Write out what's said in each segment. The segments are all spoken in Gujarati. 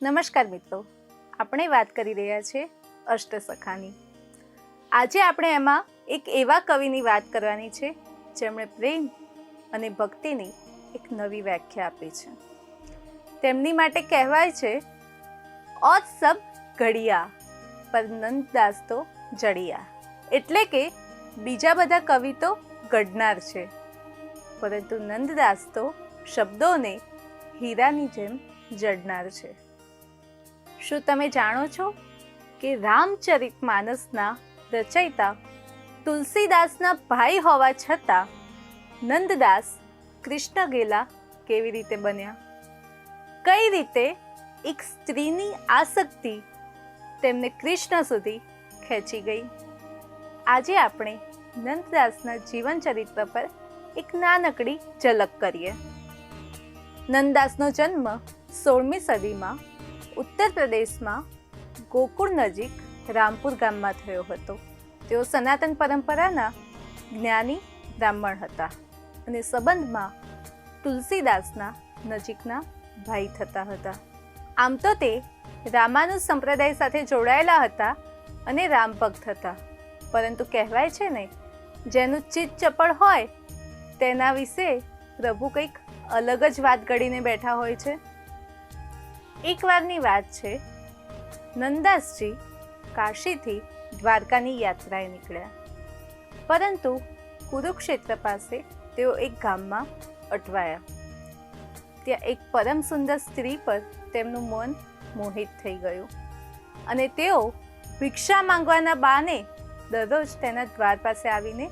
નમસ્કાર મિત્રો, આપણે વાત કરી રહ્યા છીએ અષ્ટસખાની. આજે આપણે એમાં એક એવા કવિની વાત કરવાની છે જેમણે પ્રેમ અને ભક્તિની એક નવી વ્યાખ્યા આપી છે. તેમની માટે કહેવાય છે, ઓર સબ ઘડિયા પર નંદદાસ તો જડિયા. એટલે કે બીજા બધા કવિ તો ઘડનાર છે, પરંતુ નંદદાસ તો શબ્દોને હીરાની જેમ જડનાર છે. શું તમે જાણો છો કે રામચરિતમાનસના રચયિતા તુલસીદાસના ભાઈ હોવા છતાં નંદદાસ કૃષ્ણ ગેલા કેવી રીતે બન્યા? કઈ રીતે એક સ્ત્રીની આસક્તિ તેમને કૃષ્ણ સુધી ખેંચી ગઈ? આજે આપણે નંદદાસના જીવન ચરિત્ર પર એક નાનકડી ઝલક કરીએ. નંદદાસનો જન્મ 16મી સદીમાં ઉત્તર પ્રદેશમાં ગોકુળ નજીક રામપુર ગામમાં થયો હતો. તેઓ સનાતન પરંપરાના જ્ઞાની બ્રાહ્મણ હતા અને સંબંધમાં તુલસીદાસના નજીકના ભાઈ થતા હતા. આમ તો તે રામાનુજ સંપ્રદાય સાથે જોડાયેલા હતા અને રામભક્ત હતા, પરંતુ કહેવાય છે ને, જેનું ચિત્ત ચપળ હોય તેના વિશે પ્રભુ કંઈક અલગ જ વાત ઘડીને બેઠા હોય છે. એકવારની વાત છે, નંદદાસજી કાશીથી દ્વારકાની યાત્રાએ નીકળ્યા, પરંતુ કુરુક્ષેત્ર પાસે તેઓ એક ગામમાં અટવાયા. ત્યાં એક પરમ સુંદર સ્ત્રી પર તેમનું મન મોહિત થઈ ગયું અને તેઓ ભિક્ષા માંગવાના બહાને દરરોજ તેના દ્વાર પાસે આવીને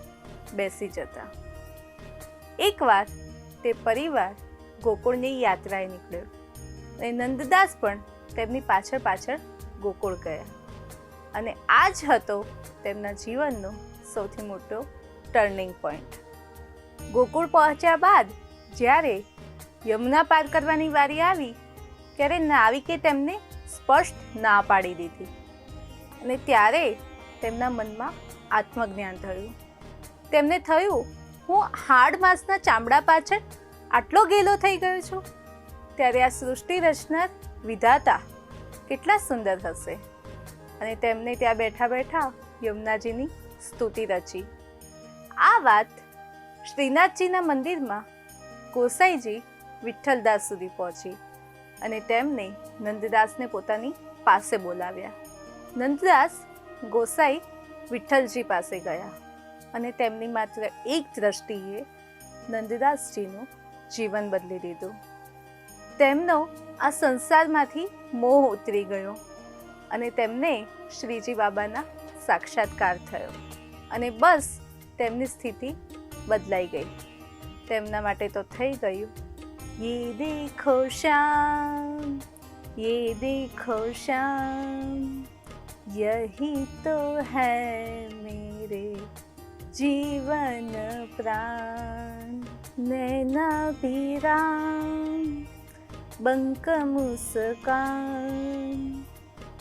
બેસી જતા. એકવાર તે પરિવાર ગોકુળની યાત્રાએ નીકળ્યો અને નંદદાસ પણ તેમની પાછળ પાછળ ગોકુળ ગયા. અને આ જ હતો તેમના જીવનનો સૌથી મોટો ટર્નિંગ પોઈન્ટ. ગોકુળ પહોંચ્યા બાદ જ્યારે યમુના પાર કરવાની વારી આવી ત્યારે નાવિકે તેમને સ્પષ્ટ ના પાડી દીધી અને ત્યારે તેમના મનમાં આત્મજ્ઞાન થયું. તેમને થયું, હું હાડ માંસના ચામડા પાછળ આટલો ગેલો થઈ ગયો છું, ત્યારે આ સૃષ્ટિ રચનાર વિધાતા કેટલા સુંદર હશે. અને તેમને ત્યાં બેઠા બેઠા યમુનાજીની સ્તુતિ રચી. આ વાત શ્રીનાથજીના મંદિરમાં ગોસાઈજી વિઠ્ઠલદાસ સુધી પહોંચી અને તેમને નંદદાસને પોતાની પાસે બોલાવ્યા. નંદદાસ ગોસાઈ વિઠ્ઠલજી પાસે ગયા અને તેમની માત્ર એક દ્રષ્ટિએ નંદદાસજીનું જીવન બદલી દીધું. તેમનો આ સંસારમાંથી મોહ ઉતરી ગયો અને તેમને શ્રીજી બાબાના સાક્ષાત્કાર થયો અને બસ તેમની સ્થિતિ બદલાઈ ગઈ. તેમના માટે તો થઈ ગયું, યે દેખો શ્યામ, યે દેખો શ્યામ, યહી તો હૈ મેરે जीवन प्राण, नैना पीराम बंक मुस्कान,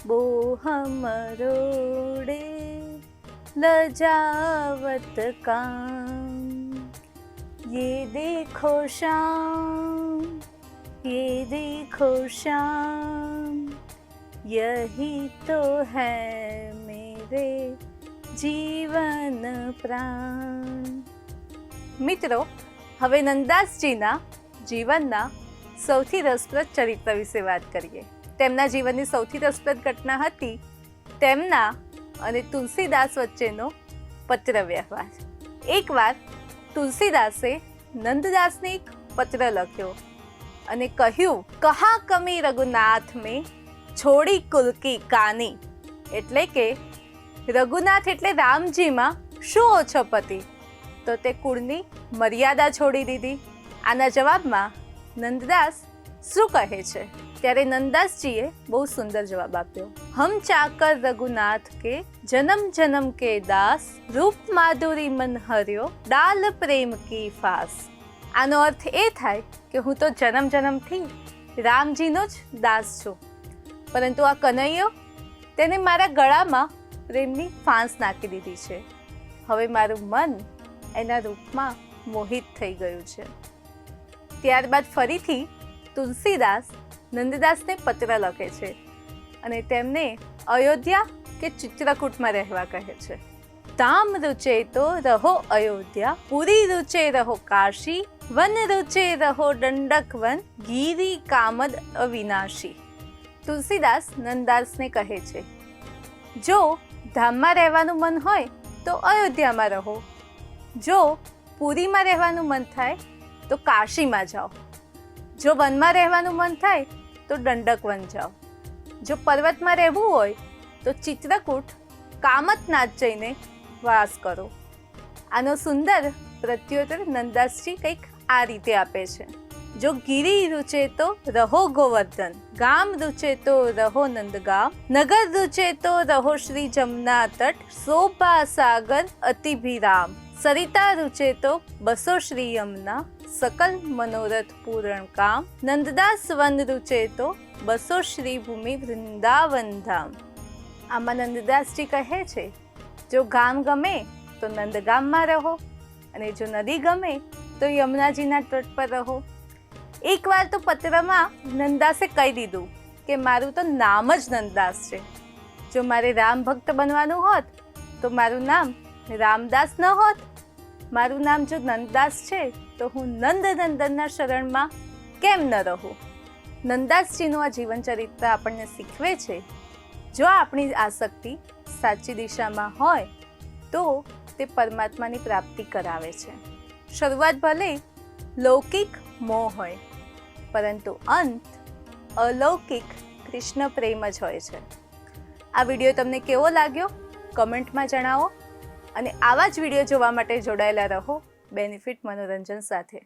बोह मरोड़े लजावत काम, ये देखो श्याम, ये देखो श्याम, यही तो है मेरे જીવન પ્રાણ. મિત્રો, હવે નંદદાસજીના જીવનના સૌથી રસપ્રદ ચરિત્ર વિશે વાત કરીએ. તેમના જીવનની સૌથી રસપ્રદ ઘટના હતી તેમના અને તુલસીદાસ વચ્ચેનો પત્ર વ્યવહાર. એકવાર તુલસીદાસે નંદદાસને એક પત્ર લખ્યો અને કહ્યું, કહા કમી રઘુનાથ મેં છોડી કુલ કી કાની. એટલે કે રઘુનાથ એટલે રામજીમાં શું ઓછોપતિ, તો તે કુળની મર્યાદા છોડી દીધી. આના જવાબમાં નંદદાસ શું કહે છે? ત્યારે નંદદાસજીએ બહુ સુંદર જવાબ આપ્યો, હમ ચાકર રઘુનાથ કે જન્મ જન્મ કે દાસ, રૂપ માધુરી મન હર્યો ડાલ પ્રેમ કી ફાસ. આનો અર્થ એ થાય કે હું તો જન્મ જન્મથી રામજીનો જ દાસ છું, પરંતુ આ કનૈયો તેને મારા ગળામાં પ્રેમની ફાંસ નાખી દીધી છે. હવે મારું મન એના રૂપમાં મોહિત થઈ ગયું છે. ત્યારબાદ ફરીથી તુલસીદાસ નંદદાસને પત્ર લખે છે અને તેમને અયોધ્યા કે ચિત્રકૂટમાં રહેવા કહે છે. ધામ રૂચે તો રહો અયોધ્યા, પુરી રૂચે રહો કાશી, વન રૂચે રહો દંડક વન, ગીરી કામદ અવિનાશી. તુલસીદાસ નંદદાસને કહે છે, જો ધામમાં રહેવાનું મન હોય તો અયોધ્યામાં રહો, જો પુરીમાં રહેવાનું મન થાય તો કાશીમાં જાઓ, જો વનમાં રહેવાનું મન થાય તો દંડક વન જાઓ, જો પર્વતમાં રહેવું હોય તો ચિત્રકૂટ કામતનાથ જઈને વાસ કરો. આનો સુંદર પ્રત્યુત્તર નંદદાસજી કંઈક આ રીતે આપે છે. જો ગિરી રૂચે તો રહો ગોવર્ધન, ગામ રૂચે તો રહો નંદગામ, નગર રૂચે તો રહો શ્રી જમના તટ, શોભા સાગર અતિભિરામ, સરિતા રૂચે તો બસો શ્રી યમુના, સકલ મનોરથ પૂરણ કામ, નંદદાસ વન રૂચે તો બસો શ્રી ભૂમિ વૃંદાવન ધામ. આમાં નંદદાસજી કહે છે, જો ગામ ગમે તો નંદગામમાં રહો અને જો નદી ગમે તો યમુનાજીના તટ પર રહો. એકવાર તો પત્રમાં નંદદાસે કહી દીધું કે મારું તો નામ જ નંદદાસ છે. જો મારે રામ ભક્ત બનવાનું હોત તો મારું નામ રામદાસ ન હોત. મારું નામ જો નંદદાસ છે તો હું નંદનંદનના શરણમાં કેમ ન રહું. નંદદાસજીનું આ જીવન ચરિત્ર આપણને શીખવે છે, જો આપણી આસક્તિ સાચી દિશામાં હોય તો તે પરમાત્માની પ્રાપ્તિ કરાવે છે. શરૂઆત ભલે લૌકિક મોહ હોય, પરંતુ અંત અલૌકિક કૃષ્ણ પ્રેમ જ હોય છે. આ વિડીયો તમને કેવો લાગ્યો કમેન્ટમાં જણાવો અને આવા જ વિડીયો જોવા માટે જોડાયેલા રહો બેનિફિટ મનોરંજન સાથે.